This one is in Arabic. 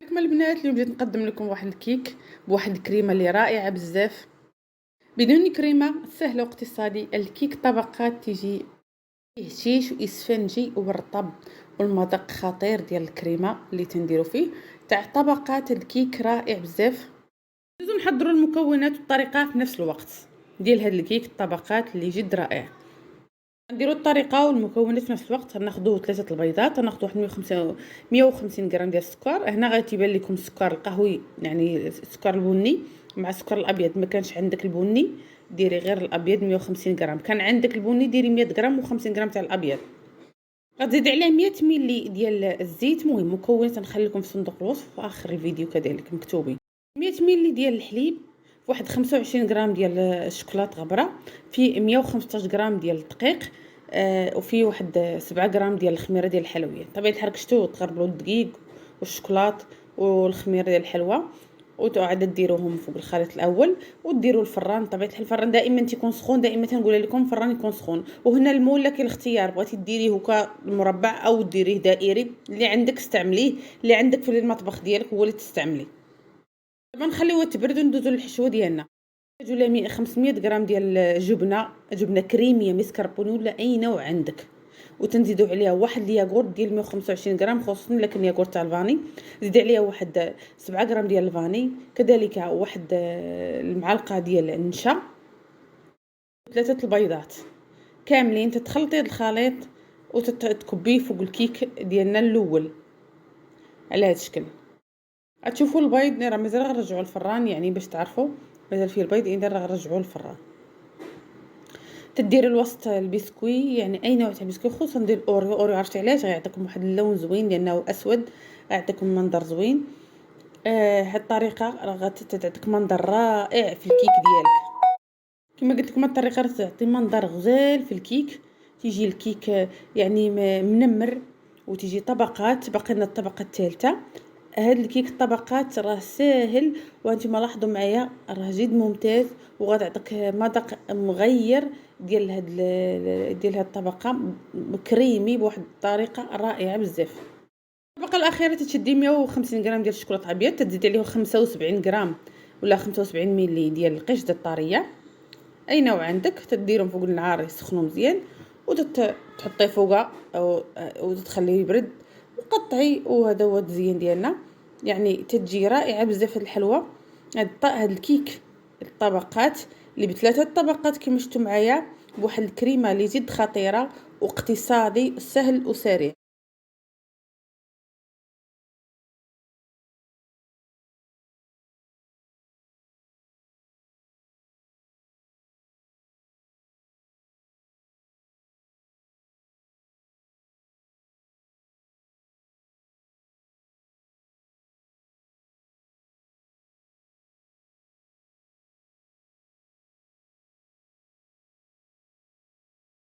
كما البنات اليوم جيت نقدم لكم واحد الكيك بواحد الكريمه اللي رائعه بزاف بدون كريمه سهله واقتصادي. الكيك طبقات تيجي فيه هشيش واسفنجي والرطب والمذاق خطير ديال الكريمه اللي تنديرو فيه تاع طبقات. الكيك رائع بزاف. لازم نحضروا المكونات والطريقه في نفس الوقت ديال هاد الكيك الطبقات اللي جد رائع. نديروا الطريقه والمكونات في نفس الوقت. غناخذوا 3 البيضات، غناخذوا واحد 150 غرام ديال السكر. هنا غتيبان لكم السكر القهوي يعني السكر البني مع السكر الابيض. ما كانش عندك البني ديري غير الابيض 150 غرام، كان عندك البني ديري 100 غرام و50 غرام تاع الابيض. غتزيدي عليه 100 ملي ديال الزيت. المهم مكونات نخلي لكم في صندوق الوصف في اخر الفيديو كذلك مكتوبين. 100 ملي ديال الحليب، واحد 25 غرام ديال الشوكولاط غبره، في 115 غرام ديال الدقيق، وفي واحد 7 غرام ديال الخميره ديال الحلويات. طبعا تحركشتو وتغربلوا الدقيق والشوكولاط والخميره ديال الحلوه وتعاد ديروهم فوق الخليط الاول وديروا الفران. طبيعه الفران دائما تيكون سخون، دائما تنقول لكم الفران يكون سخون. وهنا المول لك الاختيار، بغيتي ديريه هكا مربع او ديريه دائري، اللي عندك استعمليه، اللي عندك في المطبخ ديالك هو اللي تستعمليه. دابا نخليوه تبرد وندوزو للحشوه ديالنا. نحتاجو لها 500 غرام ديال جبنه كريميه مسكربوني ولا اي نوع عندك، وتنزيدوا عليها واحد الياغورت ديال 125 غرام، خصوصا لكن الياغورت تاع الفاني. زيدي عليها واحد 7 غرام ديال الفاني، كذلك واحد المعلقه ديال النشا، 3 البيضات كاملين. تتخلطي هذا الخليط وتكبيه فوق الكيك ديالنا الاول على هذا الشكل. غتشوفوا البيض راه مازال غنرجعوه للفران، يعني باش تعرفوا مازال فيه البيض اذا راه غنرجعوه للفران. تديروا الوسط البسكوي، يعني اي نوع تاع بسكوي، خصوصا ديال الاوريو. عرفتي علاش؟ غيعطيكم واحد اللون زوين لانه اسود، غيعطيكم منظر زوين. هاد الطريقه راه غتعطيك منظر رائع في الكيك ديالك. كما قلت لكم الطريقه راه تعطي منظر غزال في الكيك. تيجي الكيك يعني منمر وتيجي طبقات. باقي لنا الطبقه الثالثه. هاد الكيك الطبقات راه ساهل، وانتم لاحظوا معايا راه جد ممتاز وغتعطيك مذاق مغير ديال هاد الطبقه كريمي بواحد الطريقه رائعه بزاف. الطبقه الاخيره تشدي 150 غرام ديال الشوكولاط الابيض، تزيدي عليه 75 غرام ولا 75 ملي ديال القشطه الطريه اي نوع عندك، تديرهم فوق النار يسخنوا مزيان وتحطيه فوقها وتخليه يبرد وقطعي. وهذا هو التزيين ديالنا، يعني تتجي رائعه بزاف. الحلوه هاد الكيك الطبقات اللي بثلاثه الطبقات كما شفتوا معايا بواحد الكريمه اللي جد خطيره واقتصادي سهل وسريع.